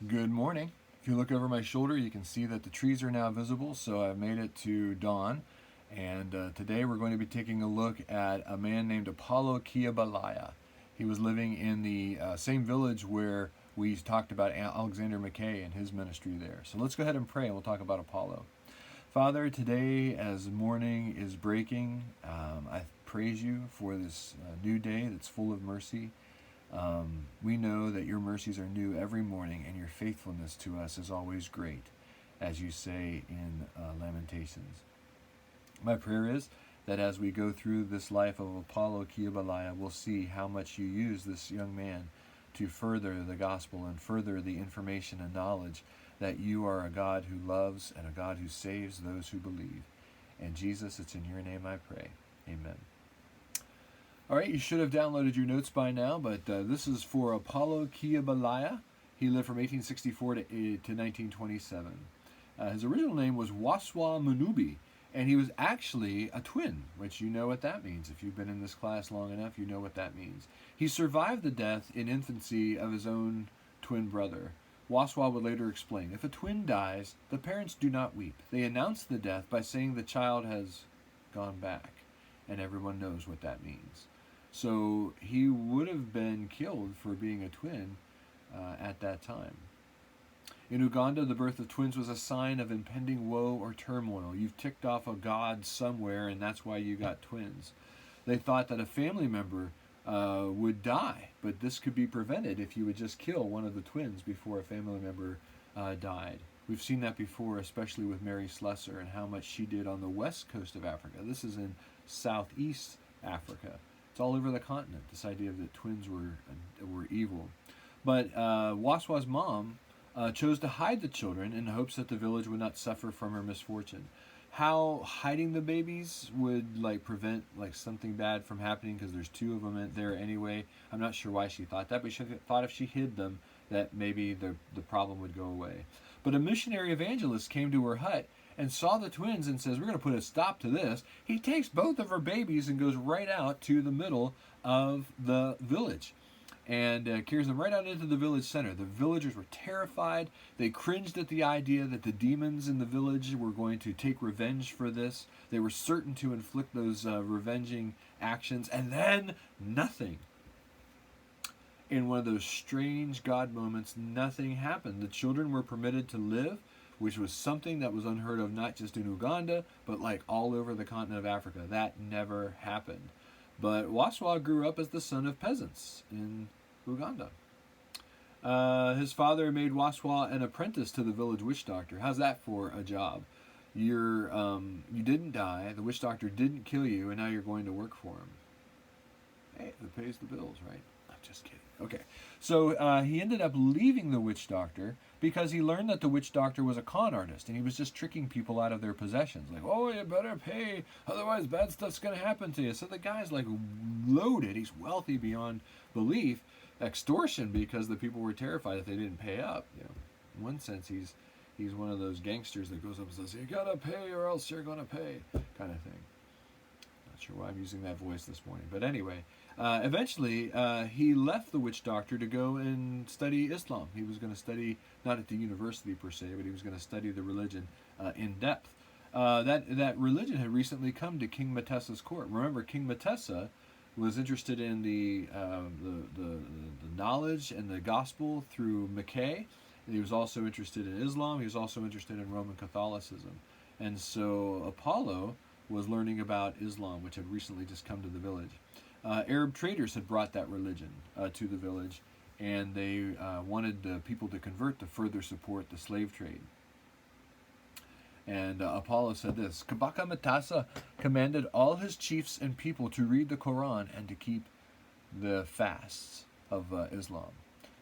Good morning. If you look over my shoulder, you can see that the trees are now visible, so I've made it to dawn. And today we're going to be taking a look at a man named Apolo Kiyebulaya. He was living in the same village where we talked about Alexander Mackay and his ministry there. So let's go ahead and pray and we'll talk about Apollo. Father, today as morning is breaking, I praise you for this new day that's full of mercy. We know that your mercies are new every morning, and your faithfulness to us is always great, as you say in Lamentations. My prayer is that as we go through this life of Apollo Kiyebulaya, we'll see how much you use this young man to further the gospel and further the information and knowledge that you are a God who loves and a God who saves those who believe. And Jesus, it's in your name I pray. Amen. All right, you should have downloaded your notes by now, but this is for Apolo Kiyebulaya. He lived from 1864 to 1927. His original name was Waswa Munubi, and he was actually a twin, which you know what that means. If you've been in this class long enough, you know what that means. He survived the death in infancy of his own twin brother. Waswa would later explain, if a twin dies, the parents do not weep. They announce the death by saying the child has gone back, and everyone knows what that means. So he would have been killed for being a twin at that time. In Uganda, the birth of twins was a sign of impending woe or turmoil. You've ticked off a god somewhere, and that's why you got twins. They thought that a family member would die, but this could be prevented if you would just kill one of the twins before a family member died. We've seen that before, especially with Mary Slessor and how much she did on the west coast of Africa. This is in southeast Africa. It's all over the continent, this idea that twins were evil. But Waswa's mom chose to hide the children in hopes that the village would not suffer from her misfortune. How hiding the babies would prevent something bad from happening, because there's two of them there anyway. I'm not sure why she thought that, but she thought if she hid them that maybe the problem would go away. But a missionary evangelist came to her hut and saw the twins and says, we're going to put a stop to this. He takes both of her babies and goes right out to the middle of the village and carries them right out into the village center. The villagers were terrified. They cringed at the idea that the demons in the village were going to take revenge for this. They were certain to inflict those revenging actions, and then nothing. In one of those strange God moments, nothing happened. The children were permitted to live, which was something that was unheard of not just in Uganda, but all over the continent of Africa. That never happened. But Waswa grew up as the son of peasants in Uganda. His father made Waswa an apprentice to the village witch doctor. How's that for a job? You didn't die, the witch doctor didn't kill you, and now you're going to work for him. Hey, that pays the bills, right? I'm just kidding. Okay, so he ended up leaving the witch doctor because he learned that the witch doctor was a con artist and he was just tricking people out of their possessions. Oh, you better pay, otherwise bad stuff's going to happen to you. So the guy's loaded. He's wealthy beyond belief. Extortion, because the people were terrified if they didn't pay up. In one sense, he's one of those gangsters that goes up and says, you got to pay or else you're going to pay, kind of thing. Not sure why I'm using that voice this morning. But anyway, eventually he left the witch doctor to go and study Islam. He was going to study, not at the university per se, but he was going to study the religion in depth. That religion had recently come to King Mutessa's court. Remember, King Mutessa was interested in the knowledge and the gospel through Mackay. And he was also interested in Islam. He was also interested in Roman Catholicism. And so Apollo was learning about Islam, which had recently just come to the village. Arab traders had brought that religion to the village, and they wanted people to convert to further support the slave trade. And Apollo said this, Kabaka Mutassa commanded all his chiefs and people to read the Quran and to keep the fasts of Islam.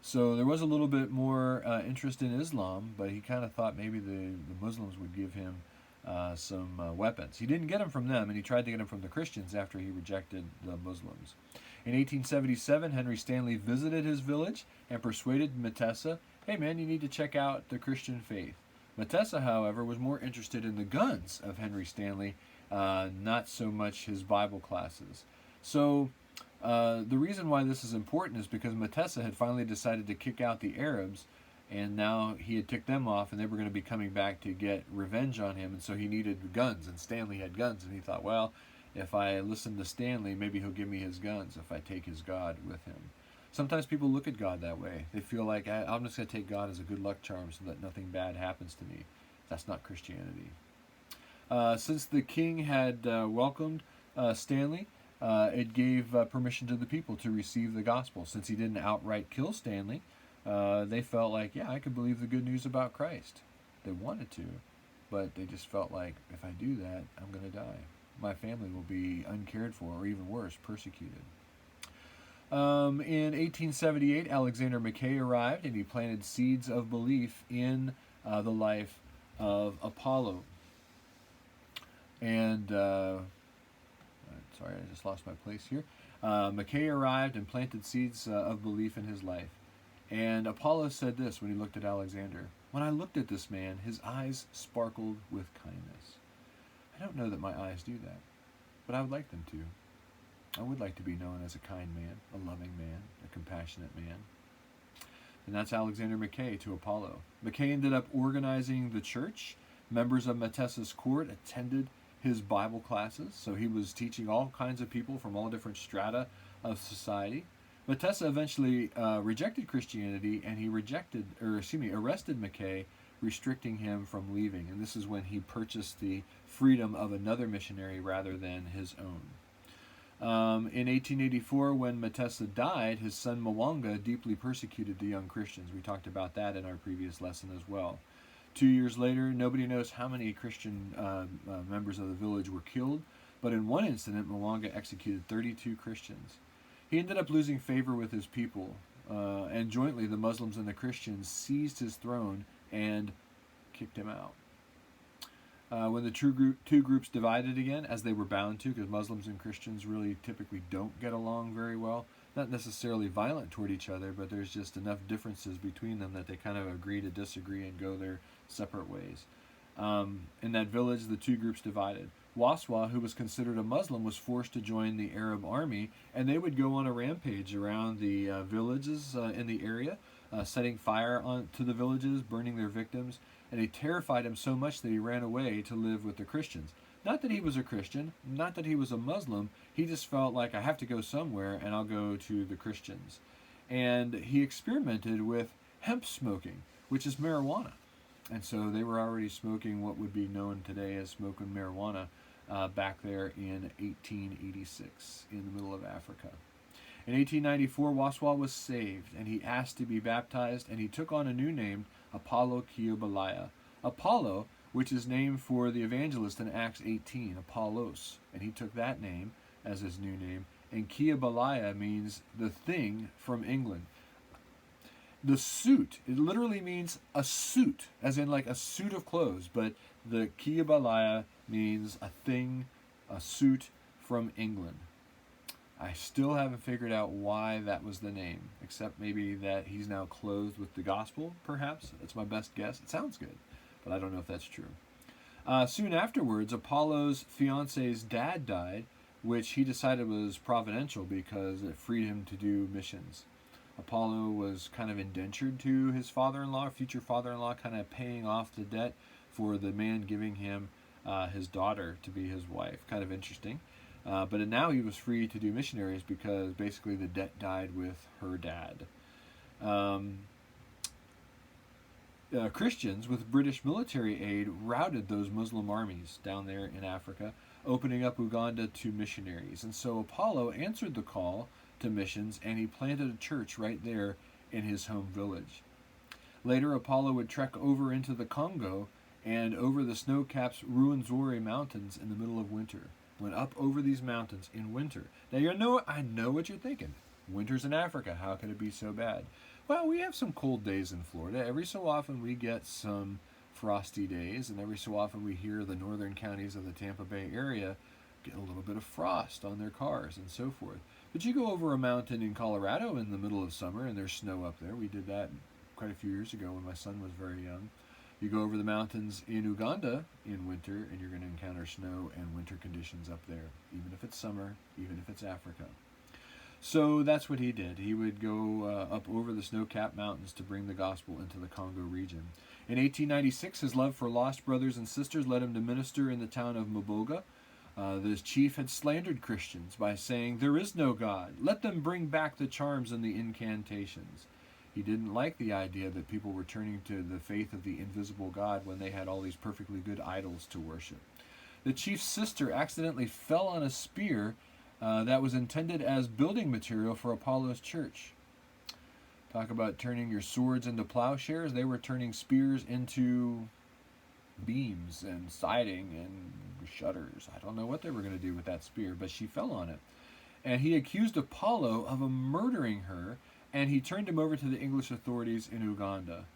So there was a little bit more interest in Islam, but he kind of thought maybe the Muslims would give him some weapons. He didn't get them from them, and he tried to get them from the Christians after he rejected the Muslims. In 1877, Henry Stanley visited his village and persuaded Mutessa, hey man, you need to check out the Christian faith. Mutessa, however, was more interested in the guns of Henry Stanley, not so much his Bible classes. So the reason why this is important is because Mutessa had finally decided to kick out the Arabs and now he had ticked them off, and they were going to be coming back to get revenge on him, and so he needed guns, and Stanley had guns, and he thought, well, if I listen to Stanley, maybe he'll give me his guns if I take his God with him. Sometimes people look at God that way. They feel like, I'm just going to take God as a good luck charm so that nothing bad happens to me. That's not Christianity. Since the king had welcomed Stanley, it gave permission to the people to receive the gospel. Since he didn't outright kill Stanley, they felt like, yeah, I could believe the good news about Christ. They wanted to, but they just felt like, if I do that, I'm going to die. My family will be uncared for, or even worse, persecuted. In 1878, Alexander Mackay arrived, and he planted seeds of belief in the life of Apollo. And, sorry, I just lost my place here. Mackay arrived and planted seeds of belief in his life. And Apollo said this when he looked at Alexander: "When I looked at this man, his eyes sparkled with kindness." I don't know that my eyes do that, but I would like them to. I would like to be known as a kind man, a loving man, a compassionate man. And that's Alexander Mackay to Apollo. Mackay ended up organizing the church. Members of Matessa's court attended his Bible classes, so he was teaching all kinds of people from all different strata of society. Matessa eventually rejected Christianity, and he arrested Mackay, restricting him from leaving. And this is when he purchased the freedom of another missionary rather than his own. In 1884, when Matessa died, his son Mwanga deeply persecuted the young Christians. We talked about that in our previous lesson as well. 2 years later, nobody knows how many Christian members of the village were killed, but in one incident, Mwanga executed 32 Christians. He ended up losing favor with his people, and jointly the Muslims and the Christians seized his throne and kicked him out. When the two groups divided again, as they were bound to, because Muslims and Christians really typically don't get along very well, not necessarily violent toward each other, but there's just enough differences between them that they kind of agree to disagree and go their separate ways. In that village, the two groups divided. Waswa, who was considered a Muslim, was forced to join the Arab army, and they would go on a rampage around the villages in the area, setting fire to the villages, burning their victims, and it terrified him so much that he ran away to live with the Christians. Not that he was a Christian, not that he was a Muslim, he just felt like, I have to go somewhere, and I'll go to the Christians. And he experimented with hemp smoking, which is marijuana. And so they were already smoking what would be known today as smoking marijuana back there in 1886 in the middle of Africa. In 1894, Waswa was saved, and he asked to be baptized, and he took on a new name, Apolo Kiyebulaya. Apollo, which is named for the evangelist in Acts 18, Apollos, and he took that name as his new name. And Kiyebulaya means the thing from England. The suit, it literally means a suit, as in like a suit of clothes, but the Kiyebulaya means a thing, a suit from England. I still haven't figured out why that was the name, except maybe that he's now clothed with the gospel, perhaps. That's my best guess. It sounds good, but I don't know if that's true. Soon afterwards, Apollo's fiance's dad died, which he decided was providential because it freed him to do missions. Apollo was kind of indentured to his father-in-law, future father-in-law, kind of paying off the debt for the man giving him his daughter to be his wife. Kind of interesting. But now he was free to do missionaries because basically the debt died with her dad. Christians with British military aid routed those Muslim armies down there in Africa, opening up Uganda to missionaries. And so Apollo answered the call to missions, and he planted a church right there in his home village. Later, Apollo would trek over into the Congo and over the snow-capped Ruwenzori Mountains in the middle of winter. Went up over these mountains in winter. Now, I know what you're thinking. Winter's in Africa. How could it be so bad? Well, we have some cold days in Florida. Every so often we get some frosty days, and every so often we hear the northern counties of the Tampa Bay area get a little bit of frost on their cars and so forth. But you go over a mountain in Colorado in the middle of summer, and there's snow up there. We did that quite a few years ago when my son was very young. You go over the mountains in Uganda in winter, and you're going to encounter snow and winter conditions up there, even if it's summer, even if it's Africa. So that's what he did. He would go up over the snow-capped mountains to bring the gospel into the Congo region. In 1896, his love for lost brothers and sisters led him to minister in the town of Muboga. This chief had slandered Christians by saying, "There is no God. Let them bring back the charms and the incantations." He didn't like the idea that people were turning to the faith of the invisible God when they had all these perfectly good idols to worship. The chief's sister accidentally fell on a spear that was intended as building material for Apollo's church. Talk about turning your swords into plowshares. They were turning spears into beams and siding and shutters. I don't know what they were going to do with that spear, but she fell on it. And he accused Apollo of murdering her, and he turned him over to the English authorities in Uganda.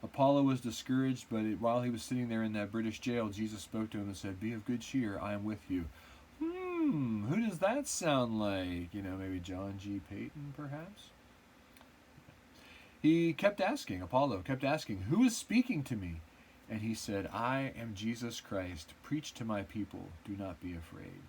Apollo was discouraged, but while he was sitting there in that British jail, Jesus spoke to him and said, "Be of good cheer, I am with you." Who does that sound like? Maybe John G. Payton, perhaps? Apollo kept asking, "Who is speaking to me?" And he said, "I am Jesus Christ. Preach to my people. Do not be afraid."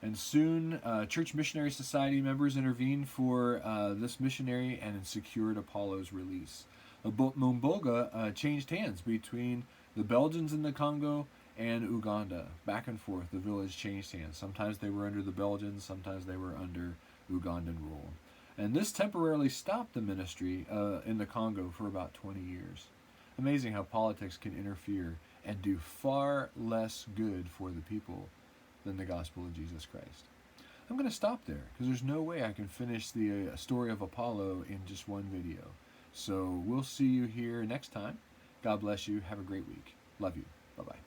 And soon, Church Missionary Society members intervened for this missionary and secured Apollo's release. Mumboga changed hands between the Belgians in the Congo and Uganda. Back and forth, the village changed hands. Sometimes they were under the Belgians, sometimes they were under Ugandan rule. And this temporarily stopped the ministry in the Congo for about 20 years. Amazing how politics can interfere and do far less good for the people than the gospel of Jesus Christ. I'm going to stop there because there's no way I can finish the story of Apollo in just one video. So we'll see you here next time. God bless you. Have a great week. Love you. Bye-bye.